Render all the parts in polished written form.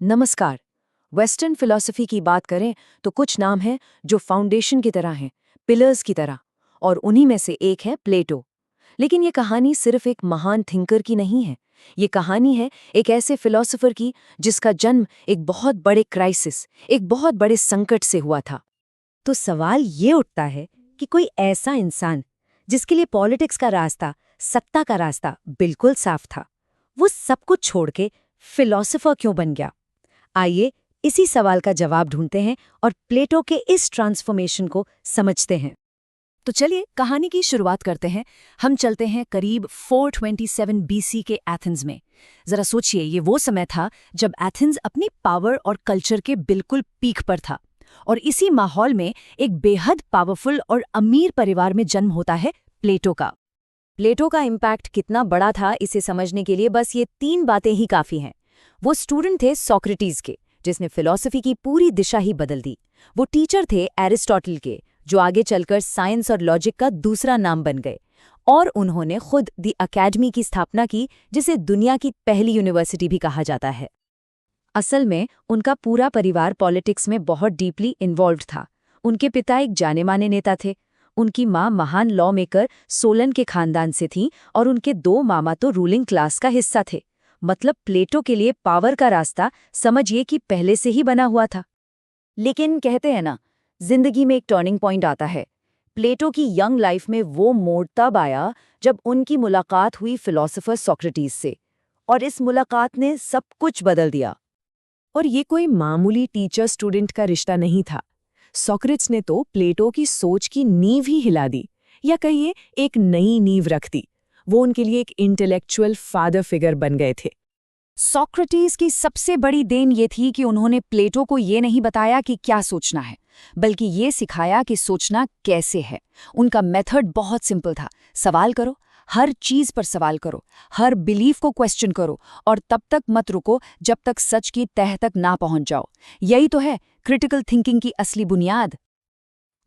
नमस्कार। Western philosophy की बात करें तो कुछ नाम हैं जो फाउंडेशन की तरह हैं, पिलर्स की तरह, और उन्हीं में से एक है प्लेटो। लेकिन ये कहानी सिर्फ एक महान थिंकर की नहीं है। ये कहानी है एक ऐसे फिलॉसफर की जिसका जन्म एक बहुत बड़े क्राइसिस, एक बहुत बड़े संकट से हुआ था। तो सवाल ये उठता है कि कोई ऐसा इंसान जिसके लिए पॉलिटिक्स का रास्ता, सत्ता का रास्ता बिल्कुल साफ था, वो सब कुछ छोड़ के फिलॉसफर क्यों बन गया? आइए इसी सवाल का जवाब ढूंढते हैं और प्लेटो के इस ट्रांसफॉर्मेशन को समझते हैं। तो चलिए कहानी की शुरुआत करते हैं। हम चलते हैं करीब 427 बीसी के एथेंस में। जरा सोचिए, ये वो समय था जब एथेंस अपनी पावर और कल्चर के बिल्कुल पीक पर था। और इसी माहौल में एक बेहद पावरफुल और अमीर परिवार में जन्म होता है प्लेटो का। प्लेटो का इम्पैक्ट कितना बड़ा था, इसे समझने के लिए बस ये 3 बातें ही काफ़ी हैं। वो स्टूडेंट थे सोक्रेटिस के, जिसने फिलॉसफी की पूरी दिशा ही बदल दी। वो टीचर थे एरिस्टोटल के, जो आगे चलकर साइंस और लॉजिक का दूसरा नाम बन गए। और उन्होंने खुद दी अकेडमी की स्थापना की, जिसे दुनिया की पहली यूनिवर्सिटी भी कहा जाता है। असल में उनका पूरा परिवार पॉलिटिक्स में बहुत डीपली इन्वॉल्व था। उनके पिता एक जाने माने नेता थे। उनकी माँ महान लॉ मेकर सोलन के खानदान से थीं और उनके 2 मामा तो रूलिंग क्लास का हिस्सा थे। मतलब प्लेटो के लिए पावर का रास्ता समझिए कि पहले से ही बना हुआ था। लेकिन कहते हैं ना, जिंदगी में एक टर्निंग पॉइंट आता है। प्लेटो की यंग लाइफ में वो मोड़ तब आया जब उनकी मुलाकात हुई फिलोसोफर सोक्रेटिस से, और इस मुलाकात ने सब कुछ बदल दिया। और ये कोई मामूली टीचर स्टूडेंट का रिश्ता नहीं था। सोक्रेट्स ने तो प्लेटो की सोच की नींव ही हिला दी, या कहिए एक नई नींव रख दी। वो उनके लिए एक इंटेलेक्चुअल फादर फिगर बन गए थे। सोक्रेटिस की सबसे बड़ी देन ये थी कि उन्होंने प्लेटो को ये नहीं बताया कि क्या सोचना है, बल्कि ये सिखाया कि सोचना कैसे है। उनका मेथड बहुत सिंपल था। सवाल करो, हर चीज पर सवाल करो, हर बिलीफ को क्वेश्चन करो, और तब तक मत रुको जब तक सच की तह तक ना पहुंच जाओ। यही तो है क्रिटिकल थिंकिंग की असली बुनियाद।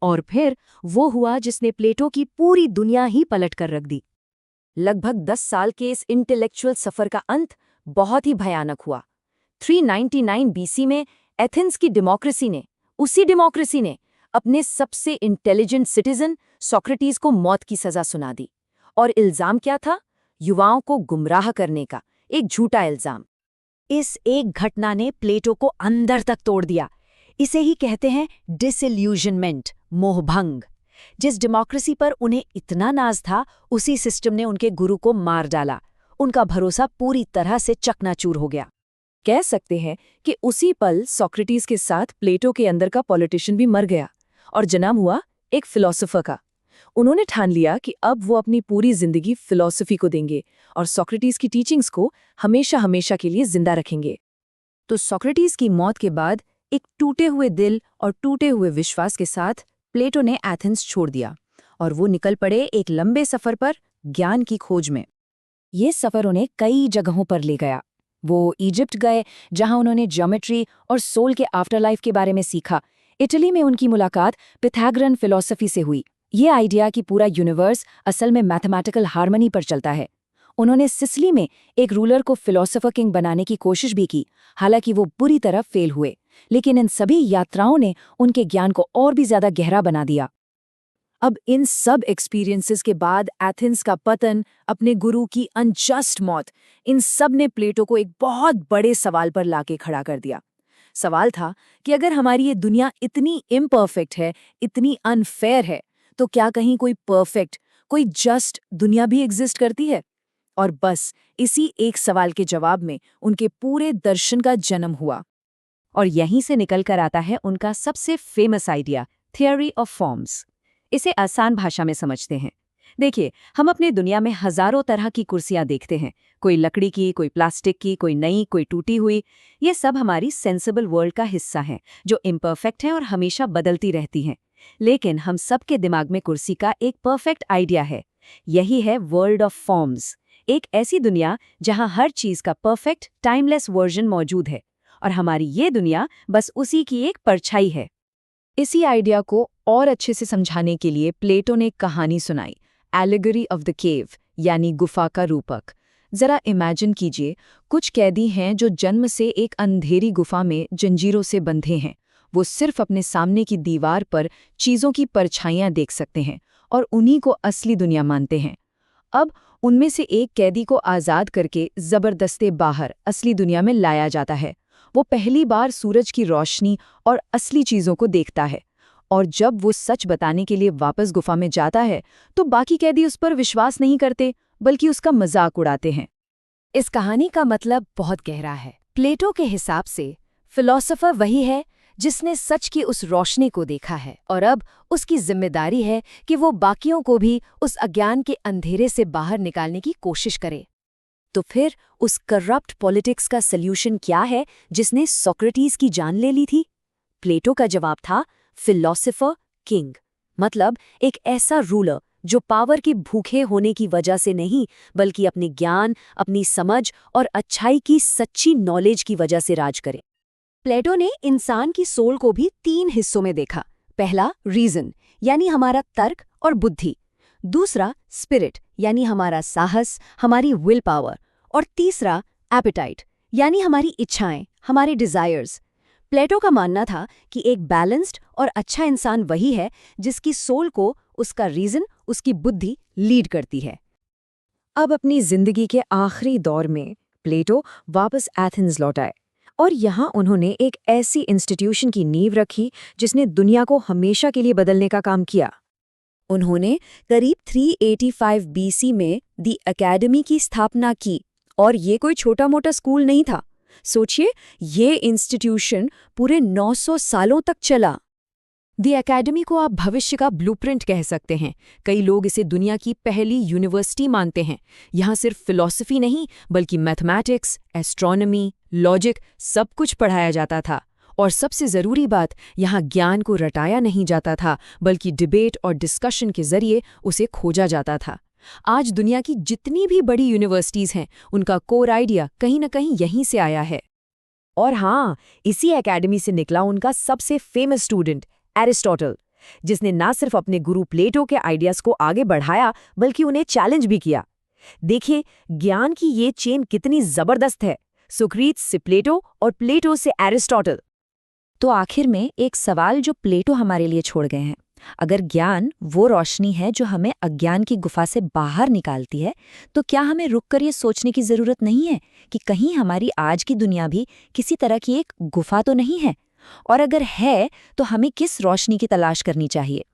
और फिर वो हुआ जिसने प्लेटो की पूरी दुनिया ही पलट कर रख दी। लगभग 10 साल के इस इंटेलेक्चुअल सफर का अंत बहुत ही भयानक हुआ। 399 बीसी में एथेंस की डेमोक्रेसी ने अपने सबसे इंटेलिजेंट सिटीजन सोक्रेटिस को मौत की सजा सुना दी। और इल्जाम क्या था? युवाओं को गुमराह करने का एक झूठा इल्जाम। इस एक घटना ने प्लेटो को अंदर तक तोड़ दिया। इसे ही कहते हैं डिसइल्यूजनमेंट, मोहभंग। जिस डेमोक्रेसी पर उन्हें इतना नाज था, उसी सिस्टम ने उनके गुरु को मार डाला। उनका भरोसा पूरी तरह से चकनाचूर हो गया। कह सकते हैं कि उसी पल सोक्रेटिस के साथ प्लेटो के अंदर का पॉलिटिशियन भी मर गया और जन्म हुआ एक फिलोसोफर का। उन्होंने ठान लिया कि अब वो अपनी पूरी जिंदगी फिलॉसफी को देंगे और सोक्रेटिस की टीचिंग्स को हमेशा हमेशा के लिए जिंदा रखेंगे। तो सोक्रेटिस की मौत के बाद एक टूटे हुए दिल और टूटे हुए विश्वास के साथ प्लेटो ने एथेंस छोड़ दिया और वो निकल पड़े एक लंबे सफर पर, ज्ञान की खोज में। ये सफर उन्हें कई जगहों पर ले गया। वो इजिप्ट गए, जहां उन्होंने ज्योमेट्री और सोल के आफ्टरलाइफ के बारे में सीखा। इटली में उनकी मुलाकात पिथागोरन फिलॉसफी से हुई। ये आइडिया कि पूरा यूनिवर्स असल में मैथमेटिकल हार्मनी पर चलता है। उन्होंने सिसिली में एक रूलर को फिलोसोफर किंग बनाने की कोशिश भी की, हालांकि वो बुरी तरह फेल हुए। लेकिन इन सभी यात्राओं ने उनके ज्ञान को और भी ज्यादा गहरा बना दिया। अब इन सब एक्सपीरियंसेस के बाद एथेंस का पतन, अपने गुरु की अनजस्ट मौत, इन सब ने प्लेटो को एक बहुत बड़े सवाल पर लाके खड़ा कर दिया। सवाल था कि अगर हमारी ये दुनिया इतनी इम्परफेक्ट है, इतनी अनफेयर है, तो क्या कहीं कोई परफेक्ट, कोई जस्ट दुनिया भी एग्जिस्ट करती है? और बस इसी एक सवाल के जवाब में उनके पूरे दर्शन का जन्म हुआ। और यहीं से निकल कर आता है उनका सबसे famous idea, theory of forms. इसे आसान भाषा में समझते हैं। देखिए, हम अपने दुनिया में हजारों तरह की कुर्सियां देखते हैं। कोई लकड़ी की, कोई प्लास्टिक की, कोई नई, कोई टूटी हुई। ये सब हमारी सेंसिबल वर्ल्ड का हिस्सा हैं, जो इम्परफेक्ट हैं और हमेशा बदलती रहती हैं। लेकिन हम सबके दिमाग में कुर्सी का एक परफेक्ट आइडिया है। यही है वर्ल्ड ऑफ फॉर्म्स, एक ऐसी दुनिया जहां हर चीज का परफेक्ट टाइमलेस वर्जन मौजूद है, और हमारी ये दुनिया बस उसी की एक परछाई है। इसी आइडिया को और अच्छे से समझाने के लिए प्लेटो ने एक कहानी सुनाई, एलेगरी ऑफ द केव, यानी गुफा का रूपक। जरा इमेजिन कीजिए, कुछ कैदी हैं जो जन्म से एक अंधेरी गुफा में जंजीरों से बंधे हैं। वो सिर्फ अपने सामने की दीवार पर चीज़ों की परछाइयां देख सकते हैं और उन्हीं को असली दुनिया मानते हैं। अब उनमें से एक कैदी को आज़ाद करके ज़बरदस्ती बाहर असली दुनिया में लाया जाता है। वो पहली बार सूरज की रोशनी और असली चीज़ों को देखता है, और जब वो सच बताने के लिए वापस गुफा में जाता है तो बाकी कैदी उस पर विश्वास नहीं करते, बल्कि उसका मजाक उड़ाते हैं। इस कहानी का मतलब बहुत गहरा है। प्लेटो के हिसाब से फिलॉसफर वही है जिसने सच की उस रोशनी को देखा है, और अब उसकी जिम्मेदारी है कि वो बाकियों को भी उस अज्ञान के अंधेरे से बाहर निकालने की कोशिश करे। तो फिर उस करप्ट पॉलिटिक्स का सल्यूशन क्या है जिसने सोक्रेटिस की जान ले ली थी? प्लेटो का जवाब था फिलॉसफर किंग, मतलब एक ऐसा रूलर जो पावर के भूखे होने की वजह से नहीं, बल्कि अपने ज्ञान, अपनी समझ और अच्छाई की सच्ची नॉलेज की वजह से राज करे। प्लेटो ने इंसान की सोल को भी 3 हिस्सों में देखा। पहला रीजन, यानी हमारा तर्क और बुद्धि। दूसरा स्पिरिट, यानी हमारा साहस, हमारी विल पावर। और तीसरा एपेटाइट, यानी हमारी इच्छाएं, हमारे डिजायर्स। प्लेटो का मानना था कि एक बैलेंस्ड और अच्छा इंसान वही है जिसकी सोल को उसका रीजन, उसकी बुद्धि लीड करती है। अब अपनी जिंदगी के आखिरी दौर में प्लेटो वापस एथेंस लौट आए, और यहाँ उन्होंने एक ऐसी इंस्टीट्यूशन की नींव रखी जिसने दुनिया को हमेशा के लिए बदलने का काम किया। उन्होंने करीब 385 बीसी में दी एकेडमी की स्थापना की, और ये कोई छोटा मोटा स्कूल नहीं था। सोचिए, ये इंस्टीट्यूशन पूरे 900 सालों तक चला। दी एकेडमी को आप भविष्य का ब्लूप्रिंट कह सकते हैं। कई लोग इसे दुनिया की पहली यूनिवर्सिटी मानते हैं। यहाँ सिर्फ फिलॉसफी नहीं, बल्कि मैथमेटिक्स, एस्ट्रोनॉमी, लॉजिक सब कुछ पढ़ाया जाता था। और सबसे ज़रूरी बात, यहाँ ज्ञान को रटाया नहीं जाता था, बल्कि डिबेट और डिस्कशन के जरिए उसे खोजा जाता था। आज दुनिया की जितनी भी बड़ी यूनिवर्सिटीज़ हैं, उनका कोर आइडिया कहीं न कहीं यहीं से आया है। और हाँ, इसी एकेडमी से निकला उनका सबसे फेमस स्टूडेंट एरिस्टोटल, जिसने ना सिर्फ अपने गुरु प्लेटो के आइडियाज़ को आगे बढ़ाया, बल्कि उन्हें चैलेंज भी किया। देखिए, ज्ञान की ये चेन कितनी ज़बरदस्त है, सोक्रेटिस से प्लेटो और प्लेटो से एरिस्टोटल। तो आखिर में एक सवाल जो प्लेटो हमारे लिए छोड़ गए हैं, अगर ज्ञान वो रोशनी है जो हमें अज्ञान की गुफा से बाहर निकालती है, तो क्या हमें रुककर ये सोचने की ज़रूरत नहीं है कि कहीं हमारी आज की दुनिया भी किसी तरह की एक गुफा तो नहीं है? और अगर है, तो हमें किस रोशनी की तलाश करनी चाहिए?